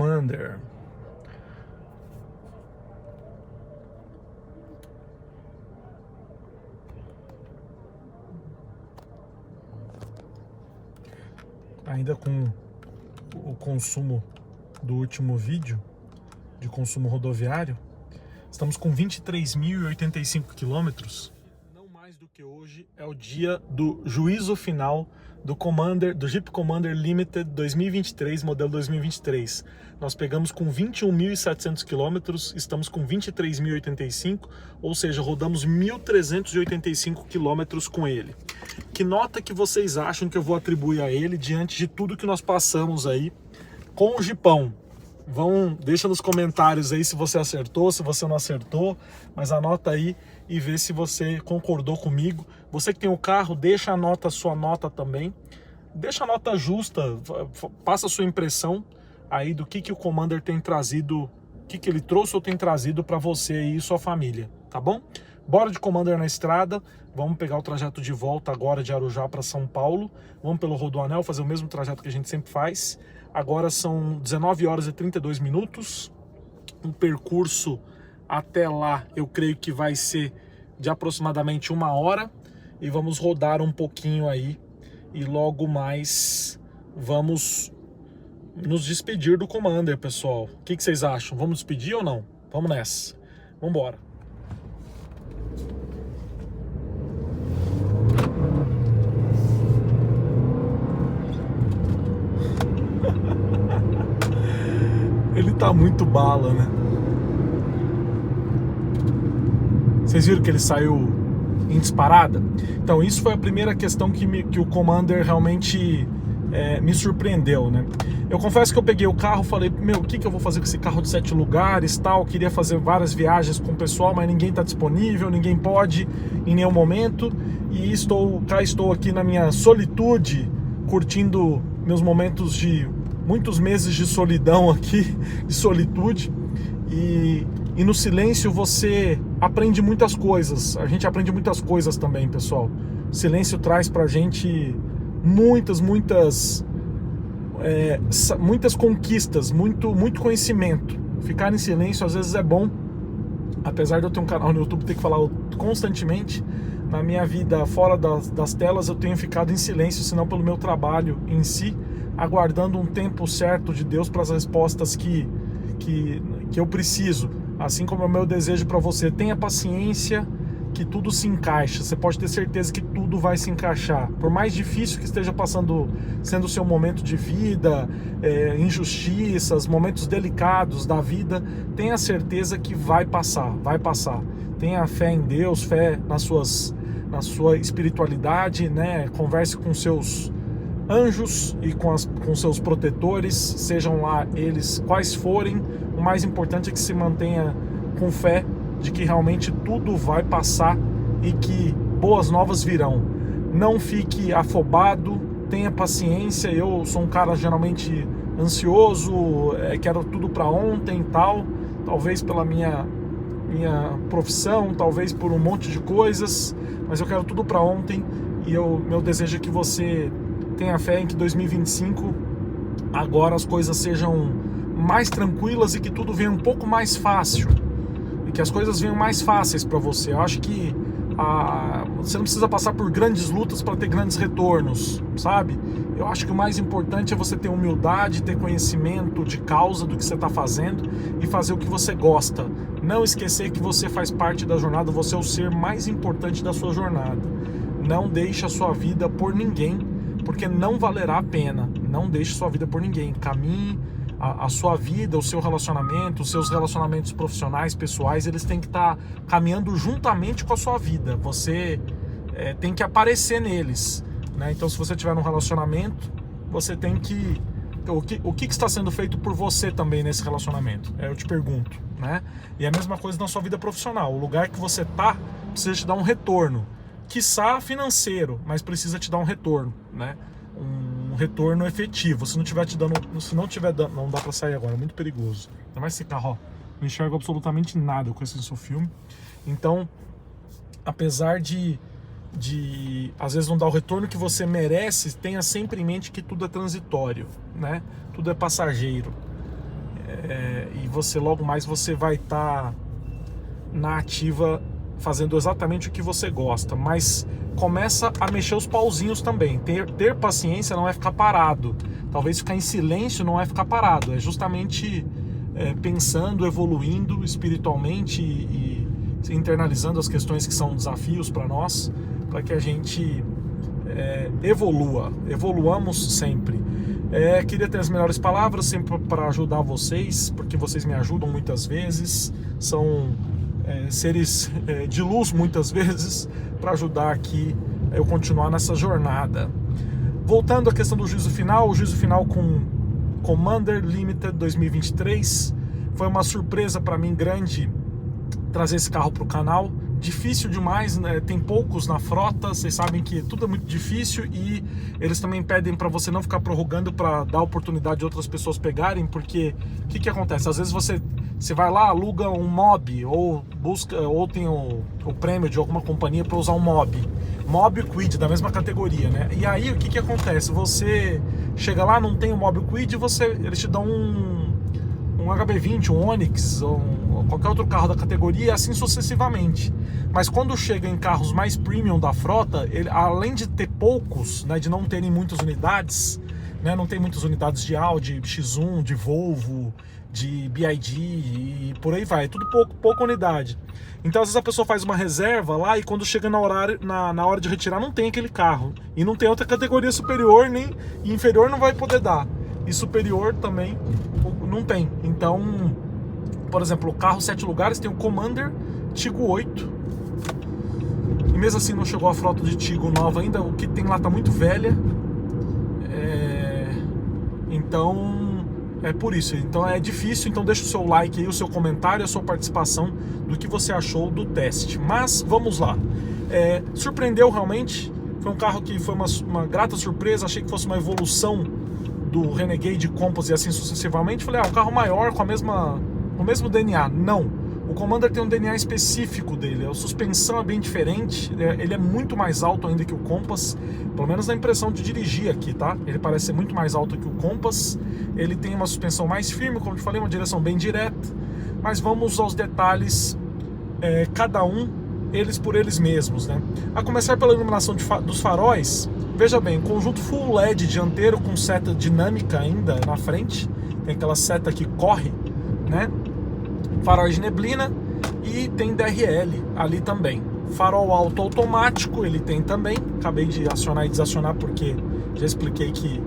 Commander. Ainda com o consumo do último vídeo, de consumo rodoviário, estamos com 23.085 quilômetros. Não mais do que hoje é o dia do juízo final do Commander, do Jeep Commander Limited 2023, modelo 2023. Nós pegamos com 21.700 quilômetros, estamos com 23.085, ou seja, rodamos 1.385 quilômetros com ele. Que nota que vocês acham que eu vou atribuir a ele diante de tudo que nós passamos aí com o Jeepão? Deixa nos comentários aí se você acertou, se você não acertou, mas anota aí e vê se você concordou comigo. Você que tem o carro, deixa a sua nota também. Deixa a nota justa, passa a sua impressão aí do que o Commander tem trazido, o que ele trouxe ou tem trazido para você e sua família, tá bom? Bora de Commander na estrada, vamos pegar o trajeto de volta agora de Arujá para São Paulo, vamos pelo Rodoanel, fazer o mesmo trajeto que a gente sempre faz. Agora são 19 horas e 32 minutos, o percurso até lá eu creio que vai ser de aproximadamente 1 hora, e vamos rodar um pouquinho aí, e logo mais vamos nos despedir do Commander, pessoal. O que vocês acham? Vamos despedir ou não? Vamos nessa, vamos embora. Ele tá muito bala, né? Vocês viram que ele saiu em disparada? Então isso foi a primeira questão que o Commander realmente me surpreendeu, né? Eu confesso que eu peguei o carro, falei, meu, o que eu vou fazer com esse carro de 7 lugares, tal? Queria fazer várias viagens com o pessoal, mas ninguém tá disponível, ninguém pode em nenhum momento. E cá estou aqui na minha solitude, curtindo meus momentos de muitos meses de solidão aqui, de solitude, e no silêncio você aprende muitas coisas. A gente aprende muitas coisas também, pessoal. O silêncio traz pra gente muitas conquistas, muito conhecimento. Ficar em silêncio às vezes é bom, apesar de eu ter um canal no YouTube, ter que falar constantemente. Na minha vida fora das telas eu tenho ficado em silêncio, senão pelo meu trabalho em si, aguardando um tempo certo de Deus para as respostas que eu preciso. Assim como é o meu desejo para você. Tenha paciência que tudo se encaixa. Você pode ter certeza que tudo vai se encaixar. Por mais difícil que esteja sendo o seu momento de vida, injustiças, momentos delicados da vida, tenha certeza que vai passar, vai passar. Tenha fé em Deus, fé na sua espiritualidade, né? Converse com seus anjos e com seus protetores, sejam lá eles quais forem. O mais importante é que se mantenha com fé de que realmente tudo vai passar e que boas novas virão. Não fique afobado, tenha paciência. Eu sou um cara geralmente ansioso, quero tudo para ontem e tal, talvez pela minha profissão, talvez por um monte de coisas, mas eu quero tudo para ontem. E meu desejo é que você tenha fé em que 2025 agora as coisas sejam mais tranquilas e que tudo venha um pouco mais fácil, e que as coisas venham mais fáceis para você. Eu acho que você não precisa passar por grandes lutas para ter grandes retornos, sabe? Eu acho que o mais importante é você ter humildade, ter conhecimento de causa do que você está fazendo e fazer o que você gosta. Não esquecer que você faz parte da jornada, você é o ser mais importante da sua jornada. Não deixe a sua vida por ninguém, porque não valerá a pena. Não deixe sua vida por ninguém. Caminhe a sua vida, o seu relacionamento, os seus relacionamentos profissionais, pessoais, eles têm que estar caminhando juntamente com a sua vida. Você tem que aparecer neles, né? Então, se você estiver num relacionamento, você tem que... O que está sendo feito por você também nesse relacionamento? Eu te pergunto, né? E a mesma coisa na sua vida profissional. O lugar que você está precisa te dar um retorno. Quiçá financeiro, mas precisa te dar um retorno, né? Um retorno efetivo. Se não tiver te dando, não dá pra sair agora, é muito perigoso. Ainda mais esse carro, ó, não enxergo absolutamente nada com esse seu filme. Então, apesar de às vezes não dar o retorno que você merece, tenha sempre em mente que tudo é transitório, né? Tudo é passageiro. e você logo mais você vai estar na ativa fazendo exatamente o que você gosta, mas começa a mexer os pauzinhos também. Ter paciência não é ficar parado, talvez ficar em silêncio não é ficar parado, é justamente pensando, evoluindo espiritualmente e internalizando as questões que são desafios para nós, para que a gente evoluamos sempre. Queria ter as melhores palavras sempre para ajudar vocês, porque vocês me ajudam muitas vezes, são seres de luz muitas vezes, para ajudar aqui eu continuar nessa jornada. Voltando à questão do juízo final, o juízo final com Commander Limited 2023 foi uma surpresa para mim grande trazer esse carro para o canal. Difícil demais, né? Tem poucos na frota, vocês sabem que tudo é muito difícil e eles também pedem para você não ficar prorrogando para dar oportunidade de outras pessoas pegarem, porque o que acontece? Às vezes você vai lá, aluga um mob ou tem o prêmio de alguma companhia para usar um mob Quid da mesma categoria, né? E aí o que acontece? Você chega lá, não tem o mob Quid, eles te dão um HB20, um Onix ou qualquer outro carro da categoria e assim sucessivamente. Mas quando chega em carros mais premium da frota, além de ter poucos, né, de não terem muitas unidades, né, não tem muitas unidades de Audi, X1, de Volvo, de BYD e por aí vai, tudo pouca unidade. Então às vezes a pessoa faz uma reserva lá e quando chega na hora de retirar não tem aquele carro. E não tem outra categoria superior nem inferior, não vai poder dar. E superior também não tem. Então, por exemplo, o carro 7 lugares tem o Commander Tigo 8. E mesmo assim não chegou a frota de Tigo nova ainda. O que tem lá tá muito velha. Então, é por isso. Então é difícil. Então deixa o seu like aí, o seu comentário, a sua participação do que você achou do teste. Mas vamos lá. Surpreendeu realmente. Foi um carro que foi uma grata surpresa. Achei que fosse uma evolução do Renegade Compass e assim sucessivamente. Falei, um carro maior com o mesmo DNA. Não, o Commander tem um DNA específico dele, a suspensão é bem diferente, ele é muito mais alto ainda que o Compass, pelo menos na impressão de dirigir aqui, tá? Ele parece ser muito mais alto que o Compass, ele tem uma suspensão mais firme, como eu falei, uma direção bem direta, mas vamos aos detalhes, cada um, eles por eles mesmos, né? A começar pela iluminação dos faróis. Veja bem, conjunto full LED dianteiro com seta dinâmica ainda na frente, tem aquela seta que corre, né? Faróis de neblina e tem DRL ali também. Farol alto automático ele tem também. Acabei de acionar e desacionar porque já expliquei que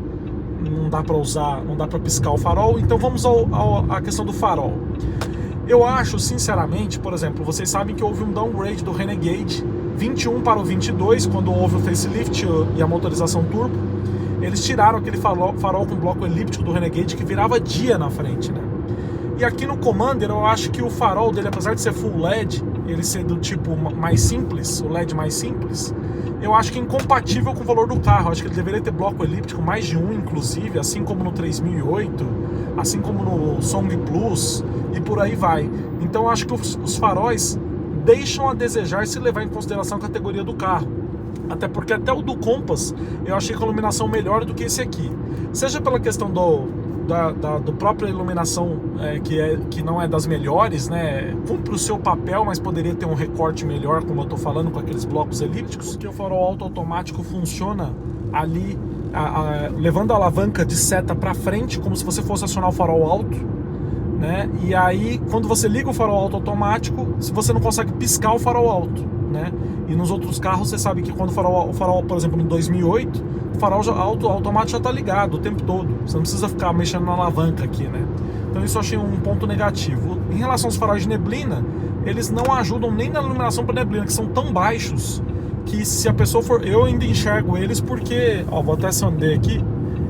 não dá para usar, não dá para piscar o farol. Então vamos à questão do farol. Eu acho, sinceramente, por exemplo, vocês sabem que houve um downgrade do Renegade 21 para o 22, quando houve o facelift e a motorização turbo. Eles tiraram aquele farol com bloco elíptico do Renegade que virava dia na frente, né? E aqui no Commander eu acho que o farol dele, apesar de ser full LED, ele ser do tipo mais simples, o LED mais simples, eu acho que é incompatível com o valor do carro. Eu acho que ele deveria ter bloco elíptico, mais de um inclusive, assim como no 3008, assim como no Song Plus e por aí vai. Então eu acho que os faróis deixam a desejar se levar em consideração a categoria do carro. Até porque até o do Compass eu achei com a iluminação melhor do que esse aqui. Seja pela questão do própria iluminação que não é das melhores, né? Cumpre o seu papel, mas poderia ter um recorte melhor, como eu estou falando, com aqueles blocos elípticos, que o farol automático funciona ali, levando a alavanca de seta para frente, como se você fosse acionar o farol alto, né? E aí, quando você liga o farol automático, você não consegue piscar o farol alto, né? E nos outros carros, você sabe que quando o farol, por exemplo, no 2008, o farol automático já está ligado o tempo todo. Você não precisa ficar mexendo na alavanca aqui, né? Então isso eu achei um ponto negativo. Em relação aos faróis de neblina, eles não ajudam nem na iluminação para neblina, que são tão baixos que se a pessoa for... Eu ainda enxergo eles porque... vou até acender aqui.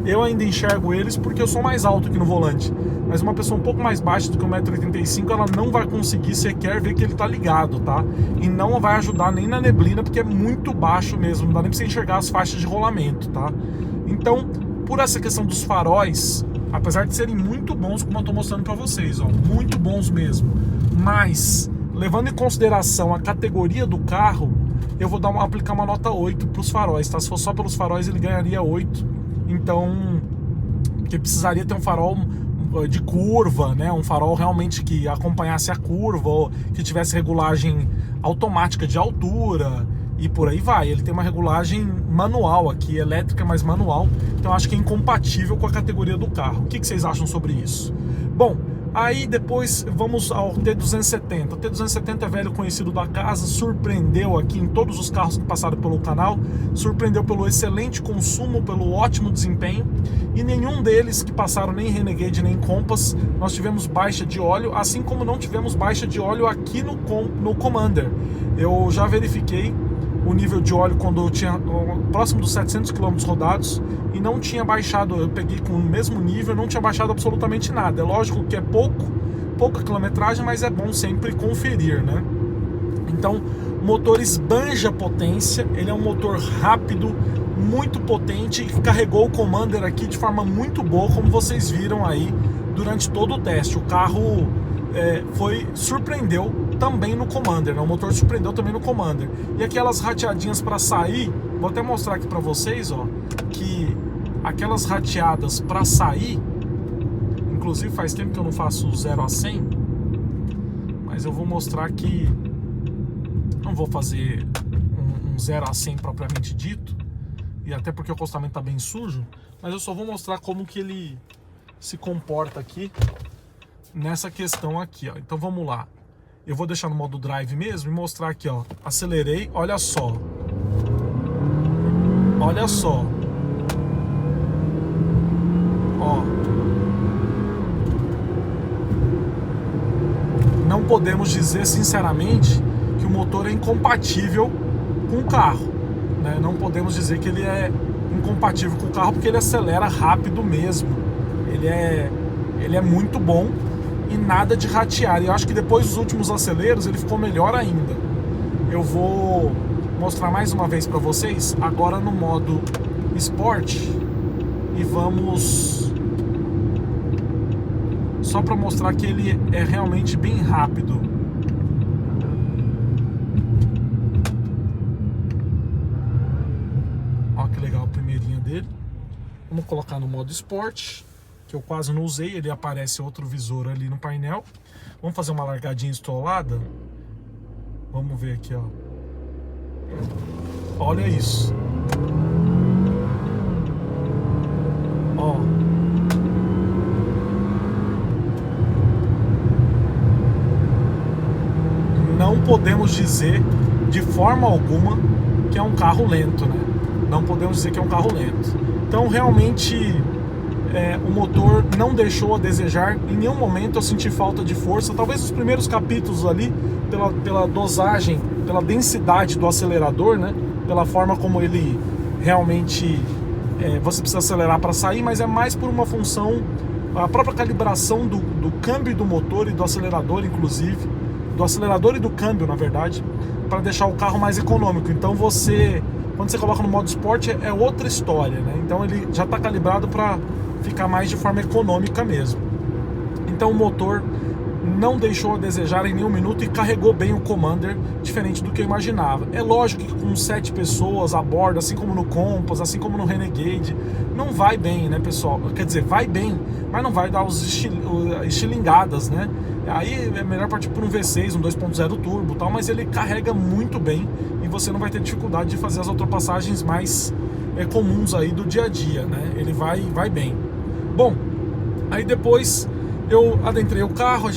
Eu ainda enxergo eles porque eu sou mais alto aqui no volante. Mas uma pessoa um pouco mais baixa do que 1,85 m, ela não vai conseguir sequer ver que ele tá ligado, tá? E não vai ajudar nem na neblina, porque é muito baixo mesmo, não dá nem pra você enxergar as faixas de rolamento, tá? Então, por essa questão dos faróis, apesar de serem muito bons, como eu tô mostrando pra vocês, muito bons mesmo, mas, levando em consideração a categoria do carro, eu vou aplicar uma nota 8 pros faróis, tá? Se fosse só pelos faróis, ele ganharia 8. Então, porque precisaria ter um farol de curva, né? Um farol realmente que acompanhasse a curva, ou que tivesse regulagem automática de altura e por aí vai. Ele tem uma regulagem manual aqui, elétrica, mas manual, então acho que é incompatível com a categoria do carro. O que vocês acham sobre isso? Bom, aí depois vamos ao T270. O T270 é velho conhecido da casa, surpreendeu aqui em todos os carros que passaram pelo canal, surpreendeu pelo excelente consumo, pelo ótimo desempenho, e nenhum deles que passaram nem Renegade nem Compass nós tivemos baixa de óleo, assim como não tivemos baixa de óleo aqui no Commander. Eu já verifiquei o nível de óleo quando eu tinha próximo dos 700 km rodados e não tinha baixado. Eu peguei com o mesmo nível, não tinha baixado absolutamente nada. É lógico que é pouca quilometragem, mas é bom sempre conferir, né? Então, o motor esbanja potência, ele é um motor rápido, muito potente, que carregou o Commander aqui de forma muito boa, como vocês viram aí durante todo o teste. O carro surpreendeu também no Commander, né? O motor surpreendeu também no Commander. E aquelas rateadinhas para sair, vou até mostrar aqui para vocês, ó, que aquelas rateadas para sair, inclusive faz tempo que eu não faço 0 a 100, mas eu vou mostrar que não vou fazer um 0 a 100 propriamente dito, e até porque o acostamento tá bem sujo, mas eu só vou mostrar como que ele se comporta aqui nessa questão aqui, ó. Então vamos lá. Eu vou deixar no modo drive mesmo e mostrar aqui, ó. Acelerei, olha só. Olha só. Ó. Não podemos dizer sinceramente que o motor é incompatível com o carro, né? Não podemos dizer que ele é incompatível com o carro, porque ele acelera rápido mesmo. Ele é muito bom. E nada de ratear. E eu acho que depois dos últimos aceleros ele ficou melhor ainda. Eu vou mostrar mais uma vez para vocês agora no modo Sport, e vamos só para mostrar que ele é realmente bem rápido. Olha que legal a primeirinha dele. Vamos colocar no modo Sport, que eu quase não usei, ele aparece outro visor ali no painel. Vamos fazer uma largadinha estolada. Vamos ver aqui, ó. Olha isso. Ó. Não podemos dizer de forma alguma que é um carro lento, né? Não podemos dizer que é um carro lento. Então realmente o motor não deixou a desejar. Em nenhum momento eu senti falta de força. Talvez os primeiros capítulos ali, pela dosagem, pela densidade do acelerador, né? Pela forma como ele realmente você precisa acelerar para sair, mas é mais por uma função, a própria calibração do câmbio do motor e do acelerador, inclusive do acelerador e do câmbio, na verdade, para deixar o carro mais econômico. Então quando você coloca no modo Sport, é outra história, né? Então ele já está calibrado para ficar mais de forma econômica mesmo. Então o motor não deixou a desejar em nenhum minuto e carregou bem o Commander, diferente do que eu imaginava. É lógico que com 7 pessoas a bordo, assim como no Compass, assim como no Renegade, não vai bem, né, pessoal? Quer dizer, vai bem, mas não vai dar os estilingadas, né? Aí é melhor partir por um V6, um 2.0 turbo e tal, mas ele carrega muito bem e você não vai ter dificuldade de fazer as ultrapassagens mais comuns aí do dia a dia, né? Ele vai bem. Bom, aí depois eu adentrei o carro,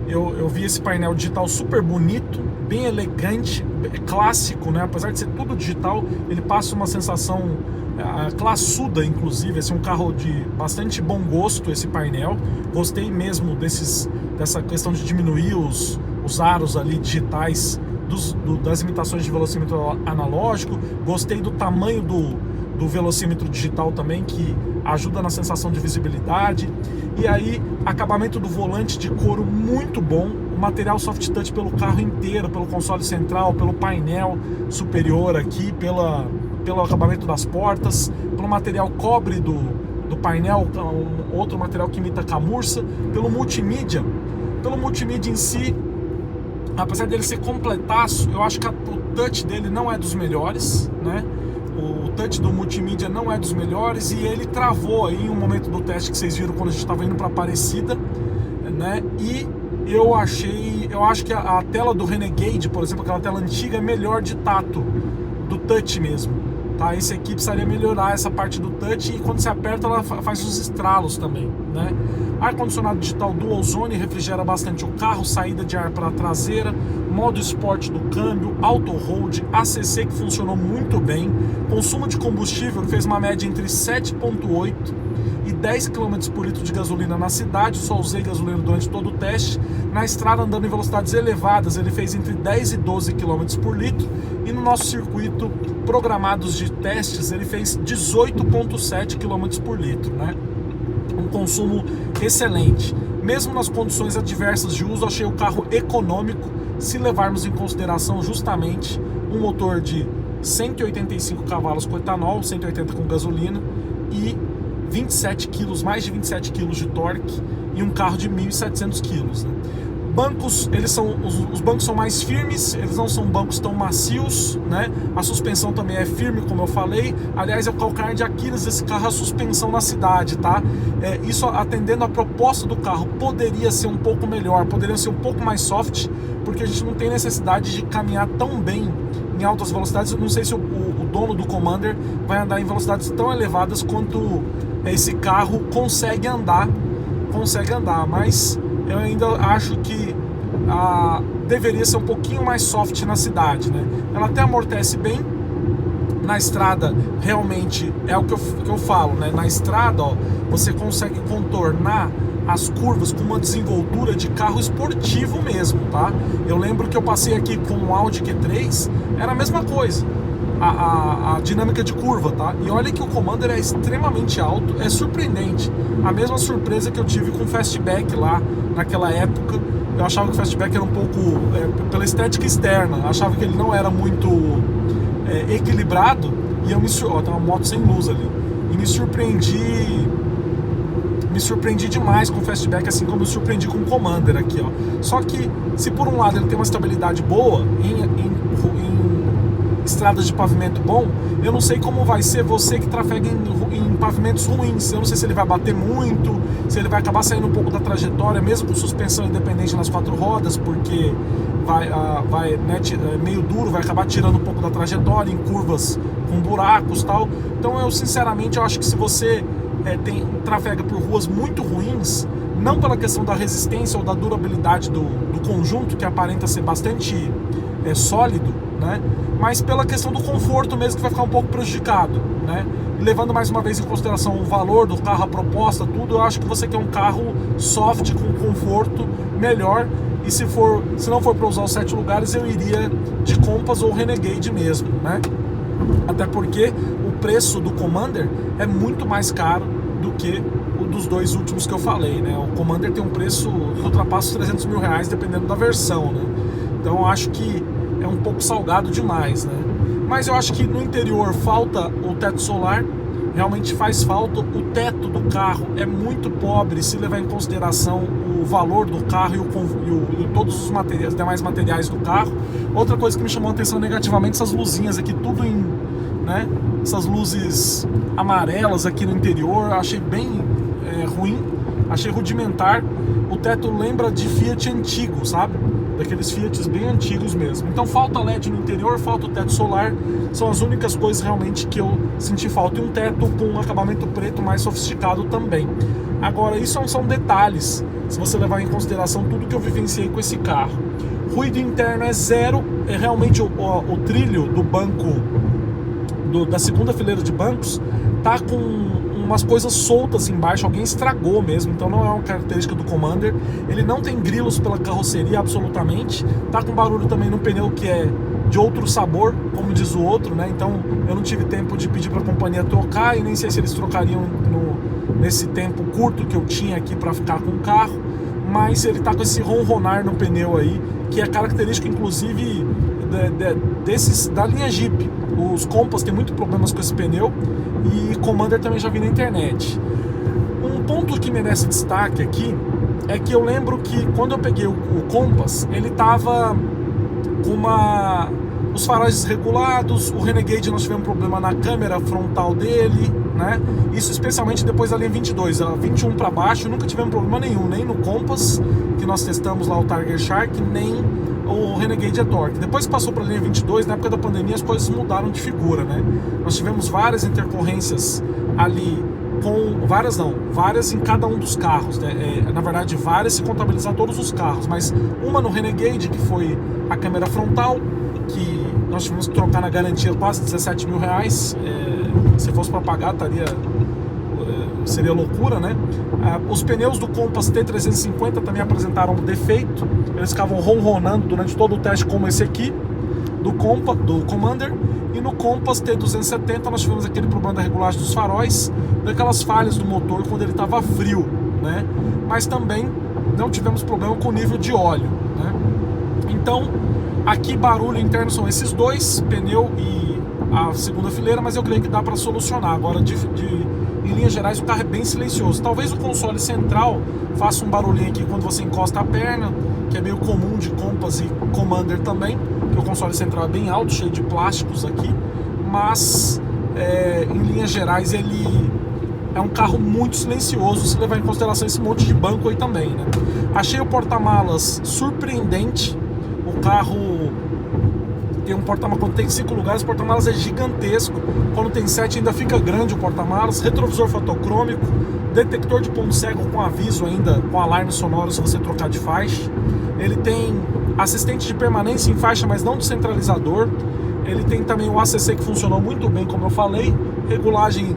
eu vi esse painel digital super bonito, bem elegante, clássico, né? Apesar de ser tudo digital, ele passa uma sensação classuda, inclusive. Esse é um carro de bastante bom gosto, esse painel. Gostei mesmo dessa questão de diminuir os aros ali digitais das imitações de velocímetro analógico. Gostei do tamanho do velocímetro digital também, que ajuda na sensação de visibilidade. E aí, acabamento do volante de couro muito bom, o material soft touch pelo carro inteiro, pelo console central, pelo painel superior aqui, pelo acabamento das portas, pelo material cobre do painel, outro material que imita camurça, pelo multimídia em si. Apesar dele ser completaço, eu acho que o touch dele não é dos melhores, né? o touch do multimídia não é dos melhores, e ele travou aí em um momento do teste que vocês viram quando a gente estava indo para Aparecida, né? E eu acho que a tela do Renegade, por exemplo, aquela tela antiga, é melhor de tato, do touch mesmo, tá? Esse aqui precisaria melhorar essa parte do touch, e quando você aperta ela faz uns estralos também, né? Ar-condicionado digital Dual Zone refrigera bastante o carro, saída de ar para a traseira, modo esporte do câmbio, auto hold, ACC que funcionou muito bem, consumo de combustível fez uma média entre 7,8 e 10 km por litro de gasolina na cidade. Só usei gasolina durante todo o teste. Na estrada, andando em velocidades elevadas, ele fez entre 10 e 12 km por litro, e no nosso circuito programados de testes ele fez 18,7 km por litro, né? Um consumo excelente. Mesmo nas condições adversas de uso, achei o carro econômico, se levarmos em consideração justamente um motor de 185 cavalos com etanol, 180 com gasolina, e 27 quilos, mais de 27 quilos de torque, e um carro de 1.700 quilos, né? Bancos, os bancos são mais firmes, eles não são bancos tão macios, né? A suspensão também é firme, como eu falei. Aliás, é o calcanhar de Aquiles desse carro, a suspensão na cidade, tá? Isso, atendendo a proposta do carro, poderia ser um pouco melhor, poderia ser um pouco mais soft, porque a gente não tem necessidade de caminhar tão bem em altas velocidades. Eu não sei se o dono do Commander vai andar em velocidades tão elevadas quanto esse carro consegue andar, mas eu ainda acho que deveria ser um pouquinho mais soft na cidade, né? Ela até amortece bem. Na estrada, realmente, é o que eu falo, né? Na estrada, ó, você consegue contornar as curvas com uma desenvoltura de carro esportivo mesmo, tá? Eu lembro que eu passei aqui com o Audi Q3, era a mesma coisa, a dinâmica de curva, tá? E olha que o Commander é extremamente alto, é surpreendente. A mesma surpresa que eu tive com o Fastback lá naquela época. Eu achava que o Fastback era um pouco, pela estética externa, achava que ele não era muito equilibrado, e eu tem uma moto sem luz ali, e me surpreendi demais com o Fastback, assim como me surpreendi com o Commander aqui, ó. Só que, se por um lado ele tem uma estabilidade boa em estradas de pavimento bom, eu não sei como vai ser você que trafega em pavimentos ruins. Eu não sei se ele vai bater muito, se ele vai acabar saindo um pouco da trajetória, mesmo com suspensão independente nas 4 rodas, porque né, meio duro, vai acabar tirando um pouco da trajetória em curvas com buracos e tal. Então eu sinceramente acho que se você trafega por ruas muito ruins, não pela questão da resistência ou da durabilidade do conjunto, que aparenta ser bastante sólido, né, mas pela questão do conforto mesmo, que vai ficar um pouco prejudicado, né? E levando mais uma vez em consideração o valor do carro, a proposta, tudo, eu acho que você quer um carro soft, com conforto melhor. E se não for para usar os 7 lugares, eu iria de Compass ou Renegade mesmo, né? Até porque o preço do Commander é muito mais caro do que o dos dois últimos que eu falei, né? O Commander tem um preço que ultrapassa os 300 mil reais, dependendo da versão, né? Então eu acho que é um pouco salgado demais, né? Mas eu acho que no interior falta o teto solar, realmente faz falta. O teto do carro é muito pobre, se levar em consideração o valor do carro e todos os demais materiais do carro. Outra coisa que me chamou a atenção negativamente, essas luzinhas aqui, tudo né? Essas luzes amarelas aqui no interior, eu achei bem ruim, achei rudimentar. O teto lembra de Fiat antigo, sabe? Daqueles Fiats bem antigos mesmo. Então falta LED no interior, falta o teto solar. São as únicas coisas realmente que eu senti falta. E um teto com um acabamento preto mais sofisticado também. Agora, isso são detalhes, se você levar em consideração tudo que eu vivenciei com esse carro. Ruído interno é zero. É realmente o trilho do banco, da segunda fileira de bancos, tá com umas coisas soltas embaixo, alguém estragou mesmo, então não é uma característica do Commander. Ele não tem grilos pela carroceria, absolutamente. Tá com barulho também no pneu, que é de outro sabor, como diz o outro, né? Então eu não tive tempo de pedir para a companhia trocar, e nem sei se eles trocariam nesse tempo curto que eu tinha aqui para ficar com o carro. Mas ele tá com esse ronronar no pneu aí, que é característico inclusive da linha Jeep. Os Compass tem muito problemas com esse pneu, e Commander também já vi na internet. Um ponto que merece destaque aqui é que eu lembro que quando eu peguei o Compass, ele tava com Os faróis desregulados, o Renegade nós tivemos um problema na câmera frontal dele, né? Isso especialmente depois da linha 22, a 21 para baixo, nunca tivemos problema nenhum, nem no Compass, que nós testamos lá o Tiger Shark, nem o Renegade E-Torque. Depois que passou para a linha 22, na época da pandemia, as coisas mudaram de figura, né? Nós tivemos várias intercorrências ali, várias em cada um dos carros, né? Na verdade, várias se contabilizar todos os carros, mas uma no Renegade, que foi a câmera frontal, que nós tivemos que trocar na garantia quase 17 mil reais. Se fosse para pagar, seria loucura, né? Os pneus do Compass T350 também apresentaram um defeito, eles ficavam ronronando durante todo o teste, como esse aqui do Commander. E no Compass T270 nós tivemos aquele problema da regulagem dos faróis, daquelas falhas do motor quando ele estava frio, né? Mas também não tivemos problema com o nível de óleo, né? Então, aqui barulho interno são esses dois, pneu e a segunda fileira, mas eu creio que dá para solucionar. Agora, em linhas gerais, o carro é bem silencioso. Talvez o console central faça um barulhinho aqui quando você encosta a perna, que é meio comum de Compass e Commander também, que o console central é bem alto, cheio de plásticos aqui, mas em linhas gerais ele é um carro muito silencioso, se levar em consideração esse monte de banco aí também, né? Achei o porta-malas surpreendente. O carro tem um porta-malas, quando tem 5 lugares, o porta-malas é gigantesco. Quando tem 7 ainda fica grande o porta-malas. Retrovisor fotocrômico, detector de ponto cego com aviso ainda, com alarme sonoro se você trocar de faixa. Ele tem assistente de permanência em faixa, mas não de centralizador. Ele tem também o ACC, que funcionou muito bem, como eu falei. Regulagem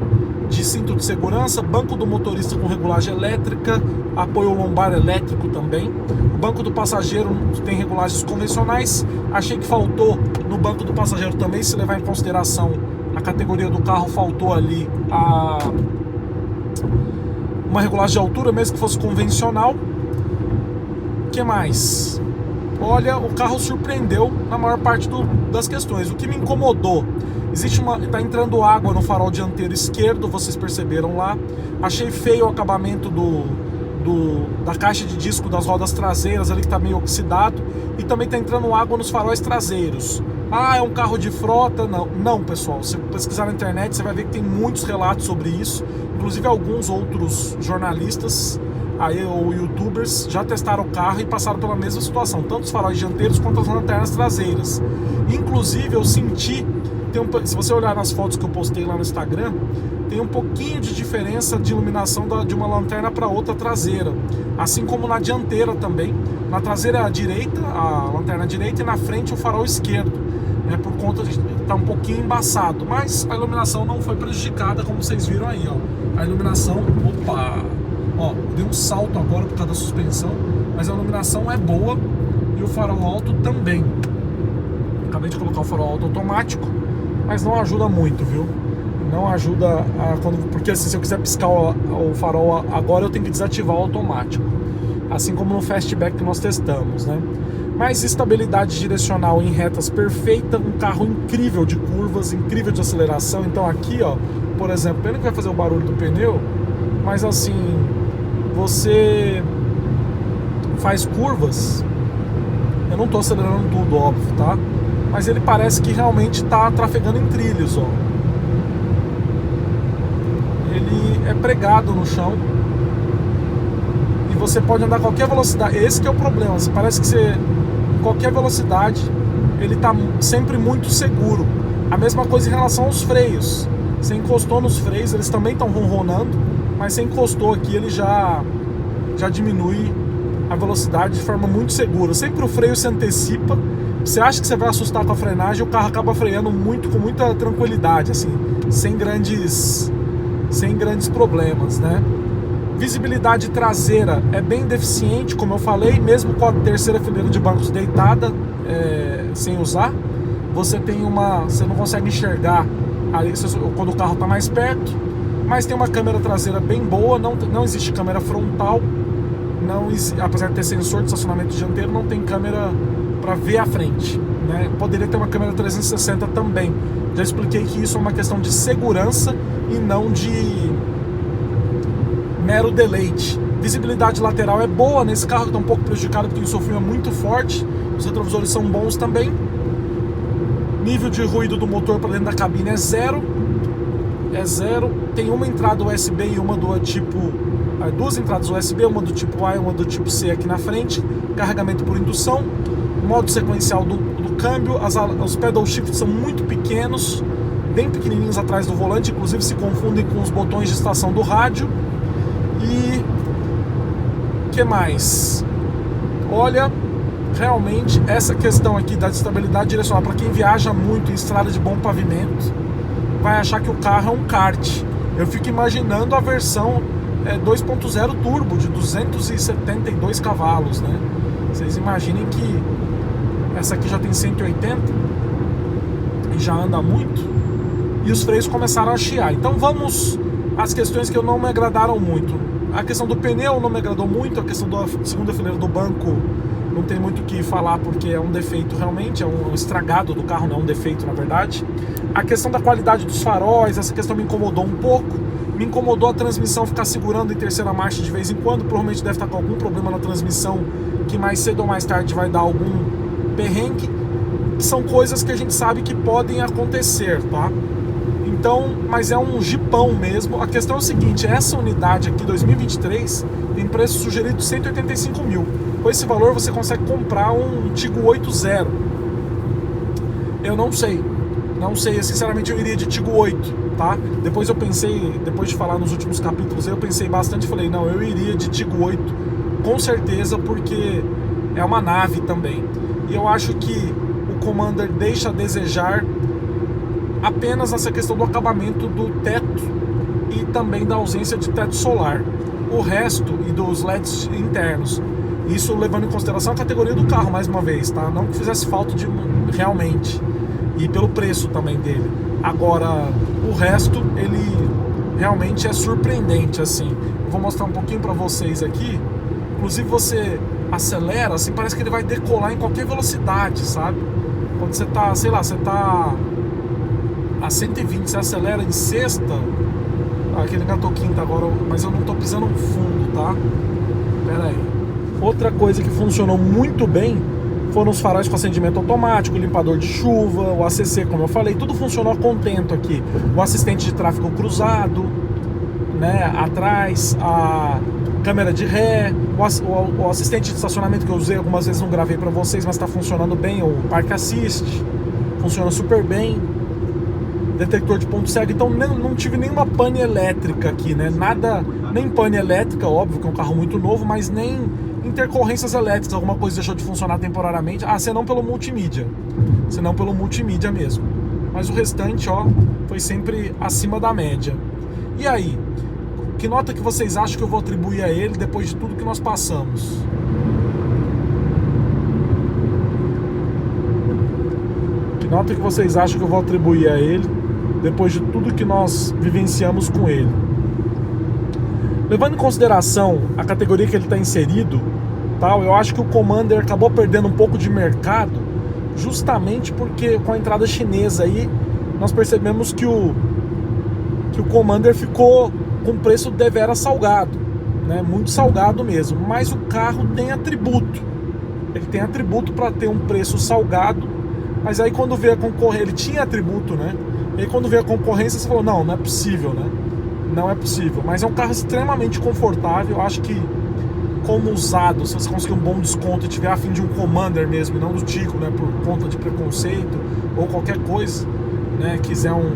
de cinto de segurança, banco do motorista com regulagem elétrica, apoio lombar elétrico também. O banco do passageiro tem regulagens convencionais. Achei que faltou no banco do passageiro também, se levar em consideração a categoria do carro, faltou ali uma regulagem de altura, mesmo que fosse convencional. O que mais? Olha, o carro surpreendeu na maior parte das questões. O que me incomodou: tá entrando água no farol dianteiro esquerdo, vocês perceberam lá. Achei feio o acabamento da caixa de disco das rodas traseiras ali, que tá meio oxidado. E também tá entrando água nos faróis traseiros. Ah, é um carro de frota? Não, pessoal. Se você pesquisar na internet, você vai ver que tem muitos relatos sobre isso. Inclusive alguns outros jornalistas aí, ou youtubers já testaram o carro e passaram pela mesma situação, tanto os faróis dianteiros quanto as lanternas traseiras. Inclusive eu senti, se você olhar nas fotos que eu postei lá no Instagram, tem um pouquinho de diferença de iluminação de uma lanterna para outra traseira, assim como na dianteira também. Na traseira é a direita, a lanterna direita, e na frente o farol esquerdo, né, por conta de estar um pouquinho embaçado, mas a iluminação não foi prejudicada, como vocês viram aí, ó. A iluminação, ó, deu um salto agora por causa da suspensão, mas a iluminação é boa e o farol alto também. Acabei de colocar o farol alto automático, mas não ajuda muito, viu? Não ajuda porque assim, se eu quiser piscar o farol agora, eu tenho que desativar o automático, assim como no Fastback que nós testamos, né? Mas estabilidade direcional em retas perfeita, um carro incrível de curvas, incrível de aceleração. Então aqui, ó, por exemplo, pena que vai fazer o barulho do pneu, mas assim, você faz curvas, eu não estou acelerando tudo, óbvio, tá? Mas ele parece que realmente está trafegando em trilhos, ó. Ele é pregado no chão e você pode andar a qualquer velocidade. Esse que é o problema, parece que você, em qualquer velocidade, ele está sempre muito seguro. A mesma coisa em relação aos freios. Você encostou nos freios, eles também estão ronronando, mas você encostou aqui, ele já diminui a velocidade de forma muito segura. Sempre o freio se antecipa. Você acha que você vai assustar com a frenagem, o carro acaba freando com muita tranquilidade, assim, sem grandes problemas, né? Visibilidade traseira é bem deficiente, como eu falei, mesmo com a terceira fileira de bancos deitada, sem usar, você não consegue enxergar ali quando o carro está mais perto. Mas tem uma câmera traseira bem boa, não existe câmera frontal, apesar de ter sensor de estacionamento dianteiro, não tem câmera para ver a frente, né? Poderia ter uma câmera 360 também. Já expliquei que isso é uma questão de segurança e não de mero deleite. Visibilidade lateral é boa nesse carro, que está um pouco prejudicado porque o insofilme é muito forte. Os retrovisores são bons também. Nível de ruído do motor para dentro da cabine é zero. Tem uma entrada USB e uma do tipo... duas entradas USB, uma do tipo A e uma do tipo C aqui na frente. Carregamento por indução. Modo sequencial do câmbio. Os pedal shifts são muito pequenos, bem pequenininhos atrás do volante, inclusive se confundem com os botões de estação do rádio. E que mais? Olha, realmente essa questão aqui da estabilidade direcional para quem viaja muito em estrada de bom pavimento vai achar que o carro é um kart. Eu fico imaginando a versão 2.0 turbo de 272 cavalos, né? Vocês imaginem que essa aqui já tem 180 e já anda muito, e os freios começaram a chiar. Então vamos às questões que não me agradaram muito. A questão do pneu não me agradou muito, a questão da segunda fileira do banco não tem muito o que falar, porque é um defeito realmente, é um estragado do carro, não é um defeito na verdade. A questão da qualidade dos faróis, essa questão me incomodou um pouco. Me incomodou a transmissão ficar segurando em terceira marcha de vez em quando, provavelmente deve estar com algum problema na transmissão que mais cedo ou mais tarde vai dar algum perrengue. São coisas que a gente sabe que podem acontecer, tá? Então, mas é um jipão mesmo. A questão é o seguinte, essa unidade aqui, 2023, tem preço sugerido de 185 mil. Com esse valor você consegue comprar um Tigo 8.0. Eu não sei, sinceramente eu iria de Tigo 8, tá? Depois eu pensei, depois de falar nos últimos capítulos, eu pensei bastante e falei, não, eu iria de Tigo 8, com certeza, porque é uma nave também. E eu acho que o Commander deixa a desejar apenas nessa questão do acabamento do teto e também da ausência de teto solar. O resto e dos LEDs internos, isso levando em consideração a categoria do carro, mais uma vez, tá? Não que fizesse falta de realmente, e pelo preço também dele. Agora, o resto, ele realmente é surpreendente, assim. Eu vou mostrar um pouquinho pra vocês aqui. Inclusive você acelera, assim, parece que ele vai decolar em qualquer velocidade, sabe? Quando você tá, sei lá, você tá a 120, você acelera em sexta, aquele engatou quinta agora, mas eu não tô pisando no fundo, tá? Pera aí. Outra coisa que funcionou muito bem foram os faróis com acendimento automático, o limpador de chuva, o ACC, como eu falei, tudo funcionou a contento aqui. O assistente de tráfego cruzado, né, atrás, a câmera de ré, o assistente de estacionamento que eu usei algumas vezes, não gravei pra vocês, mas tá funcionando bem, o Park Assist, funciona super bem. Detector de ponto cego, então não tive nenhuma pane elétrica aqui, né? Nada, nem pane elétrica, óbvio que é um carro muito novo, mas nem intercorrências elétricas, alguma coisa deixou de funcionar temporariamente, senão pelo multimídia, mesmo. Mas o restante, ó, foi sempre acima da média. E aí, que nota que vocês acham que eu vou atribuir a ele depois de tudo que nós passamos? Que nota que vocês acham que eu vou atribuir a ele depois de tudo que nós vivenciamos com ele? Levando em consideração a categoria que ele está inserido, tal, eu acho que o Commander acabou perdendo um pouco de mercado, justamente porque com a entrada chinesa aí, nós percebemos que o Commander ficou com preço deveras salgado, né? Muito salgado mesmo, mas o carro tem atributo, ele tem atributo para ter um preço salgado, mas aí quando veio a concorrência, ele tinha atributo, né? E aí quando veio a concorrência, você falou, não é possível, né? Não é possível, mas é um carro extremamente confortável. Eu acho que como usado, se você conseguir um bom desconto e tiver a fim de um Commander mesmo, e não do Tico, né, por conta de preconceito ou qualquer coisa, né, quiser um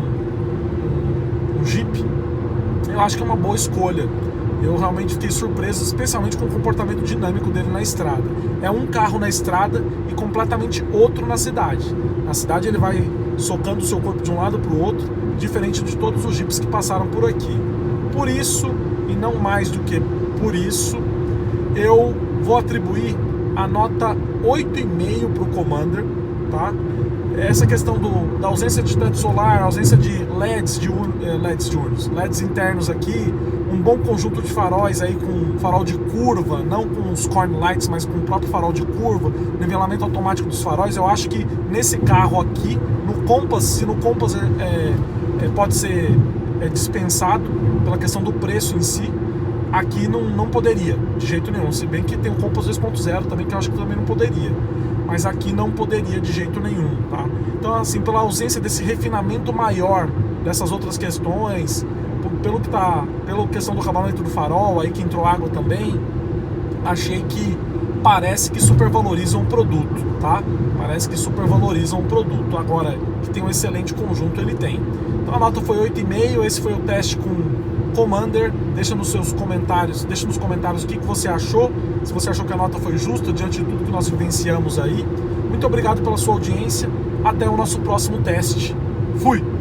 Jeep, eu acho que é uma boa escolha. Eu realmente fiquei surpreso, especialmente com o comportamento dinâmico dele na estrada. É um carro na estrada e completamente outro na cidade. Na cidade ele vai socando o seu corpo de um lado para o outro, diferente de todos os Jeeps que passaram por aqui. Por isso, e não mais do que por isso, eu vou atribuir a nota 8,5 para o Commander, tá? Essa questão da ausência de teto solar, ausência de LEDs internos aqui, um bom conjunto de faróis aí com farol de curva, não com os corn lights, mas com o próprio farol de curva, nivelamento automático dos faróis. Eu acho que nesse carro aqui, no Compass, se no Compass pode ser dispensado pela questão do preço em si, aqui não poderia, de jeito nenhum, se bem que tem o Compass 2.0 também, que eu acho que também não poderia. mas aqui não poderia de jeito nenhum, tá? Então, assim, pela ausência desse refinamento maior dessas outras questões, pela questão do acabamento do farol, aí que entrou água também, achei que parece que supervalorizam o produto, tá? Parece que supervalorizam o produto. Agora, que tem um excelente conjunto, ele tem. Então a nota foi 8,5, esse foi o teste com Commander. Deixa nos comentários o que você achou, se você achou que a nota foi justa diante de tudo que nós vivenciamos aí. Muito obrigado pela sua audiência, até o nosso próximo teste. Fui!